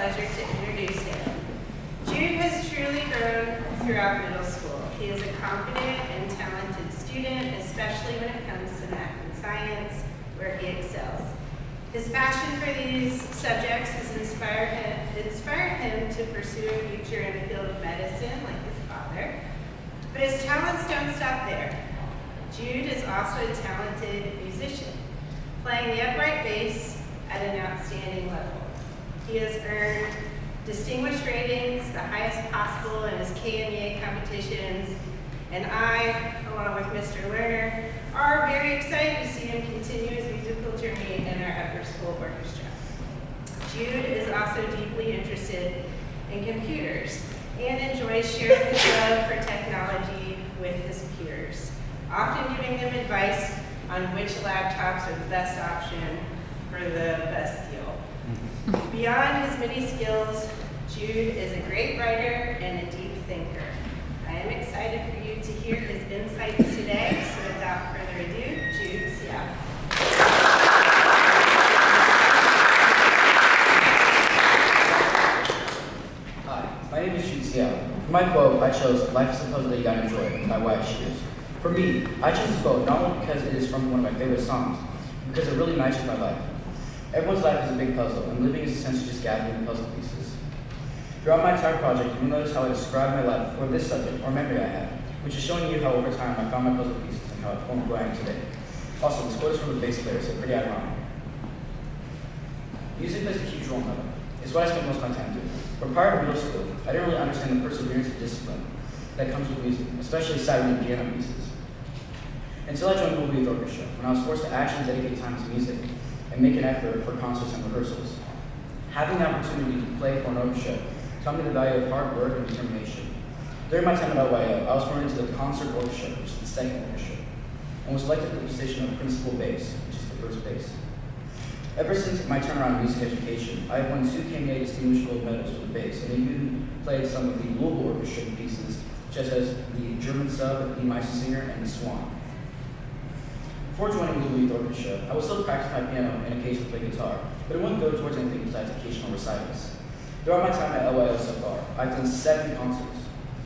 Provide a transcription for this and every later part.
pleasure to introduce him. Jude has truly grown throughout middle school. He is a confident and talented student, especially when it comes to math and science, where he excels. His passion for these subjects has inspired him to pursue a future in the field of medicine, like his father. But his talents don't stop there. Jude is also a talented musician, playing the upright bass at an outstanding level. He has earned distinguished ratings, the highest possible in his KMEA competitions, and I, along with Mr. Lerner, are very excited to see him continue his musical journey in our upper school orchestra. Jude is also deeply interested in computers and enjoys sharing his love for technology with his peers, often giving them advice on which laptops are the best option for the best deal. Beyond his many skills, Jude is a great writer and a deep thinker. I am excited for you to hear his insights today, so without further ado, Jude Seow. Hi, my name is Jude Seow. For my quote, I chose "Life is supposed that you gotta enjoy it" by White Shoes. For me, I chose this quote not only because it is from one of my favorite songs, but because it really matches my life. Everyone's life is a big puzzle, and living is essentially just gathering the puzzle pieces. Throughout my entire project, you will notice how I describe my life for this subject or memory I have, which is showing you how over time I found my puzzle pieces and how it formed who I am today. Also, this quote is from a bass player, so pretty ironic. Music plays a huge role in my life. It's what I spend most of my time doing. But prior to middle school, I didn't really understand the perseverance and discipline that comes with music, especially sighting and piano pieces. Until I joined Little Youth Orchestra, when I was forced to actually dedicate time to music and make an effort for concerts and rehearsals. Having the opportunity to play for an orchestra taught me the value of hard work and determination. During my time at LYO, I was promoted to the concert orchestra, which is the second orchestra, and was selected for the position of principal bass, which is the first bass. Ever since my turnaround in music education, I have won 2 KMEA Distinguished Gold Medals for the bass, and even played some of the Louisville Orchestra pieces, such as the German Sub, the Meistersinger, and the Swan. Before joining Little Youth Orchestra, I would still practice my piano and occasionally play guitar, but it wouldn't go towards anything besides occasional recitals. Throughout my time at LYO so far, I've done 7 concerts,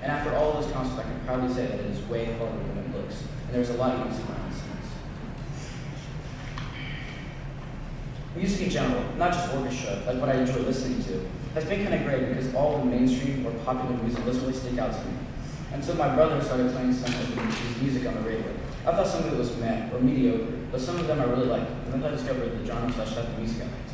and after all of those concerts, I can proudly say that it is way harder than it looks, and there's a lot of music behind the scenes. Music in general, not just orchestra, like what I enjoy listening to, has been kind of great because all the mainstream or popular music doesn't really stick out to me. Until my brother started playing some of his music on the radio. I thought some of it was meh or mediocre, but some of them I really liked, and then I discovered the genre/type of music I liked.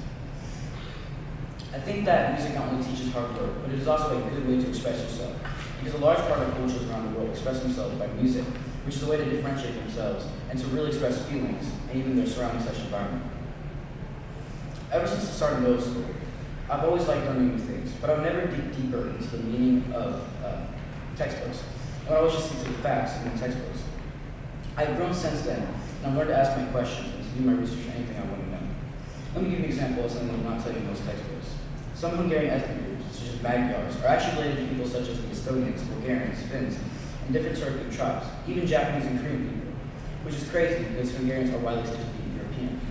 I think that music not only teaches hard work, but it is also a good way to express yourself, because a large part of cultures around the world express themselves by music, which is a way to differentiate themselves and to really express feelings and even their surrounding/environment. Ever since the start of middle school, I've always liked learning new things, but I've never dig deeper into the meaning of textbooks. I would always just stick to the facts in the textbooks. I've grown since then, and I've learned to ask my questions and to do my research on anything I want to know. Let me give you an example of something that will not tell you in most textbooks. Some Hungarian ethnic groups, such as Magyars, are actually related to people such as the Estonians, Bulgarians, Finns, and different Turkic tribes, even Japanese and Korean people, which is crazy because Hungarians are widely said to be European.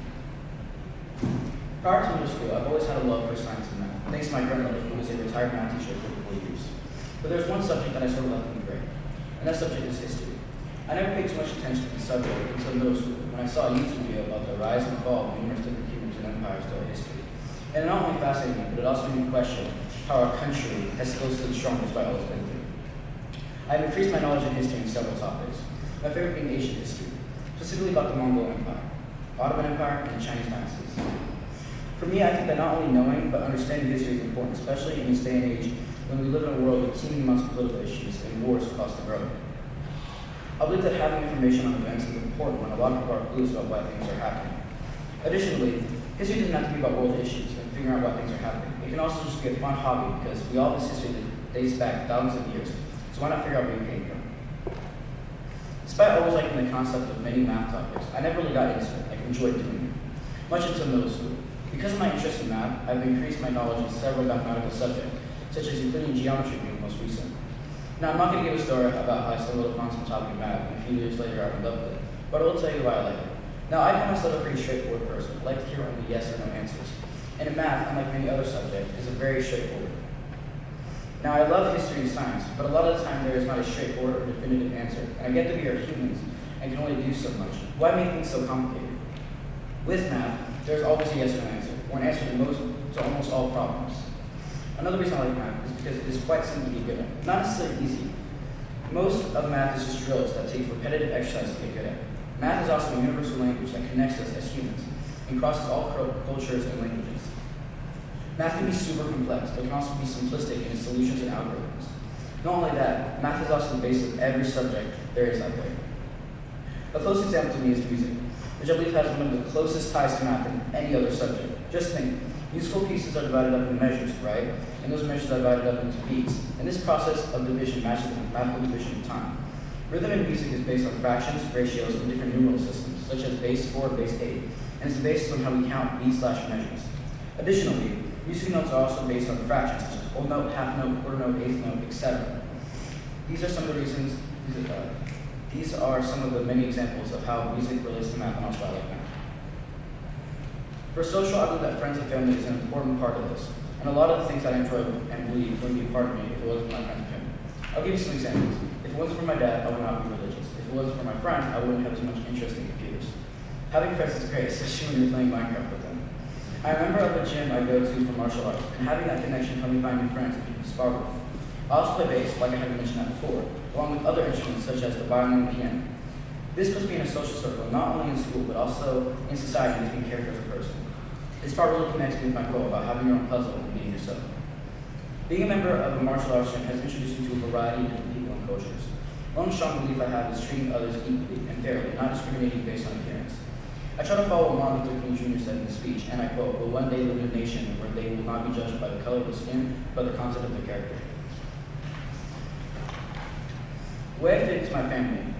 Prior to middle school, I've always had a love for science and math, thanks to my grandmother, who was a retired math teacher for 4 years. But there's one subject that I sort of left in the grade, and that subject is history. I never paid too much attention to the subject until middle school, when I saw a YouTube video about the rise and fall of numerous different kingdoms and empires throughout history. And it not only fascinated me, but it also made me question how our country has still stood strong despite all it's been through. I have increased my knowledge in history in several topics, my favorite being Asian history, specifically about the Mongol Empire, Ottoman Empire, and the Chinese dynasties. For me, I think that not only knowing, but understanding history is important, especially in this day and age when we live in a world with teeming amounts of political issues and wars across the globe. I believe that having information on events is important when a lot of people are clueless about why things are happening. Additionally, history doesn't have to be about world issues and figuring out why things are happening. It can also just be a fun hobby because we all have this history that dates back thousands of years, so why not figure out where you came from? Despite always liking the concept of many math topics, I never really got into it, like enjoyed doing it, much until middle school. Because of my interest in math, I've increased my knowledge in several mathematical subjects, such as Euclidean geometry being the most recent. Now, I'm not going to give a story about how I stumbled upon some topic of math, and a few years later I loved it, but I will tell you why I like it. Now, I find myself a pretty straightforward person. I like to hear only yes or no answers. And in math, unlike many other subjects, is very straightforward. Now, I love history and science, but a lot of the time there is not a straightforward or definitive answer, and I get that we are humans and can only do so much. Why make things so complicated? With math, there is always a yes or no answer, or an answer to almost all problems. Another reason I like math is because it is quite simple to get good at. Not necessarily easy. Most of math is just drills that take repetitive exercise to get good at. Math is also a universal language that connects us as humans and crosses all cultures and languages. Math can be super complex, but can also be simplistic in its solutions and algorithms. Not only that, math is also the base of every subject there is out there. A close example to me is music, which I believe has one of the closest ties to math than any other subject. Just think, musical pieces are divided up into measures, right? And those measures are divided up into beats. And this process of division matches the mathematical division of time. Rhythm in music is based on fractions, ratios, and different numeral systems, such as base 4 and base 8, and is the basis on how we count beats/measures. Additionally, music notes are also based on fractions, such as whole note, half note, quarter note, eighth note, etc. These are some of the reasons. These are some of the many examples of how music relates to math, and also I like math. For social, I believe that friends and family is an important part of this, and a lot of the things that I enjoy and believe wouldn't be a part of me if it wasn't for my friends and family. I'll give you some examples. If it wasn't for my dad, I would not be religious. If it wasn't for my friends, I wouldn't have too much interest in computers. Having friends is great, especially when you're playing Minecraft with them. I remember of a gym I go to for martial arts, and having that connection helped me find new friends and people to spar with. I also play bass, like I haven't mentioned that before, along with other instruments such as the violin and piano. This puts me in a social circle, not only in school, but also in society, and makes me character as a person. This part really connects me with my goal about having your own puzzle and being yourself. Being a member of a martial arts gym has introduced me to a variety of different people and cultures. One strong belief I have is treating others equally and fairly, not discriminating based on appearance. I try to follow what Martin Luther King Jr. said in his speech, and I quote, "Will one day live in a nation where they will not be judged by the color of their skin, but the content of their character." The way I fit into my family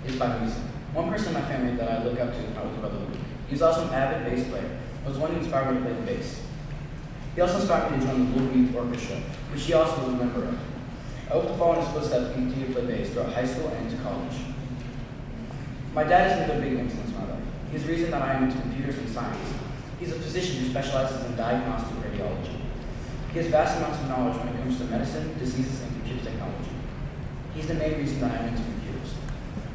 is by music. One person in my family that I look up to is my older brother Luke. He's also an avid bass player, was the one who inspired me to play the bass. He also inspired me to join the local youth orchestra, which he also was a member of. I hope to follow in his footsteps and continue to play bass throughout high school and into college. My dad has been a big influence in my life. He's the reason that I am into computers and science. He's a physician who specializes in diagnostic radiology. He has vast amounts of knowledge when it comes to medicine, diseases, and computer technology. He's the main reason that I'm into computers.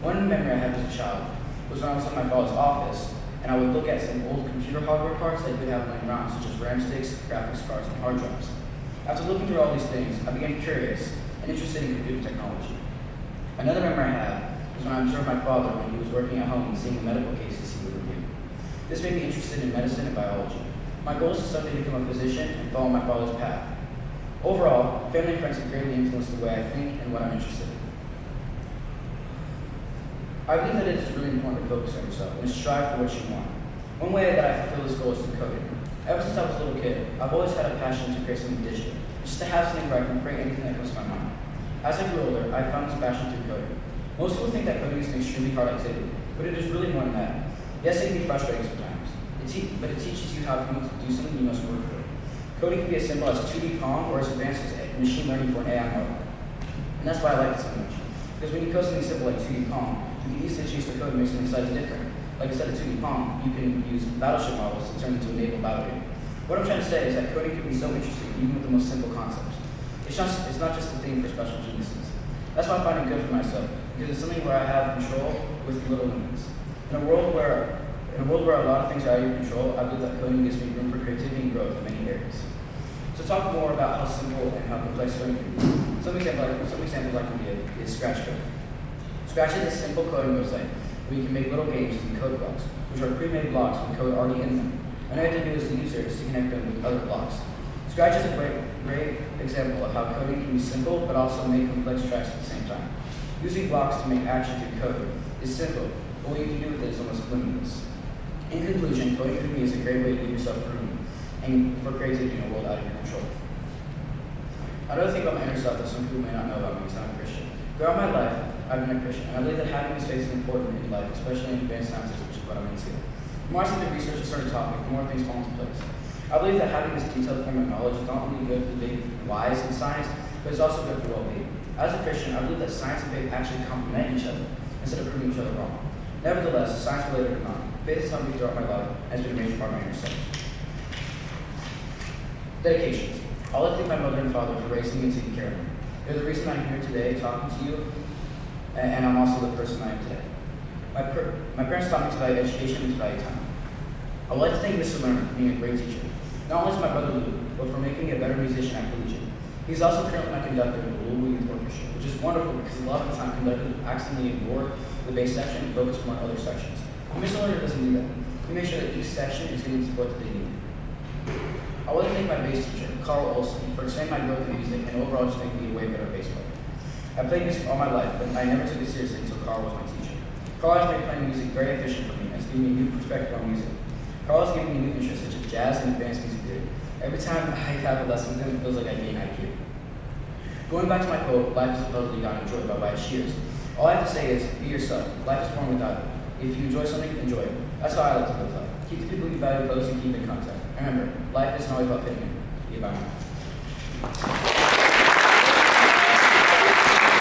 One memory I have as a child was when I was in my father's office, and I would look at some old computer hardware parts that he would have laying around, such as RAM sticks, graphics cards, and hard drives. After looking through all these things, I began curious and interested in computer technology. Another memory I have was when I observed my father when he was working at home and seeing the medical cases he would review. This made me interested in medicine and biology. My goal is to someday become a physician and follow my father's path. Overall, family and friends have greatly influenced the way I think and what I'm interested in. I believe that it is really important to focus on yourself and to strive for what you want. One way that I fulfill this goal is through coding. Ever since I was a little kid, I've always had a passion to create something digital, just to have something where I can create anything that comes to my mind. As I grew older, I found this passion through coding. Most people think that coding is an extremely hard activity, but it is really more than that. Yes, it can be frustrating sometimes, but it teaches you how to do something you must work for. Coding can be as simple as 2D Pong or as advanced as machine learning for an AI model. And that's why I like it so much. Because when you code something simple like 2D Pong, you can easily change the code and make something slightly different. Like instead of 2D Pong, you can use battleship models to turn into a naval battle game. What I'm trying to say is that coding can be so interesting, even with the most simple concepts. It's not just a thing for special geniuses. That's why I find it good for myself, because it's something where I have control with little limits. In a world where a lot of things are out of your control, I believe that coding gives me room for creativity and growth in many areas. To talk more about how simple and how complex coding can be, some examples I can give is Scratch code. Scratch is a simple coding website where you can make little games using code blocks, which are pre-made blocks with code already in them. And all you have to do as the user is to connect them with other blocks. Scratch is a great example of how coding can be simple, but also make complex tracks at the same time. Using blocks to make actions in code is simple, but what you can do with it is almost limitless. In conclusion, coding for me is a great way to give yourself room and for creativity in a world out of your control. Another thing about my inner self that some people may not know about me is that I'm a Christian. Throughout my life, I've been a Christian, and I believe that having this faith is important in life, especially in advanced sciences, which is what I'm into. The more I study research a certain topic, the more things fall into place. I believe that having this detailed form of knowledge is not only good for the big whys in science, but it's also good for well-being. As a Christian, I believe that science and faith actually complement each other instead of proving each other wrong. Nevertheless, science related or not, faith has helped me throughout my life and has been a major part of my inner self. Dedications. I would like to thank my mother and father for raising me and taking care of me. They're the reason I'm here today talking to you, and I'm also the person I am today. My parents taught me to value education and to value time. I would like to thank Mr. Lerner for being a great teacher. Not only is my brother Luke, but for making me a better musician at collegiate. He's also currently my conductor in the Louisville Youth Orchestra, which is wonderful because a lot of the time conductors accidentally ignore the bass section and focus more on other sections. Mr. Lerner doesn't do that. He makes sure that each section is getting the support that they need. I would like to thank my bass teacher, Carl Olson, for explaining my growth in music and overall just making me a way better bass player. I played music all my life, but I never took it seriously until Carl was my teacher. Carl has made playing music very efficient for me and has given me a new perspective on music. Carl has given me new interests such as jazz and advanced music theory. Every time I have a lesson with him, it feels like I gain IQ. Going back to my quote, life is a puzzle you gotta enjoy by Wyatt Shears. All I have to say is, be yourself. Life is born without it. If you enjoy something, enjoy it. That's how I like to live life. Keep the people you value close and keep in contact. Remember, life isn't always about fitting in. Be about it.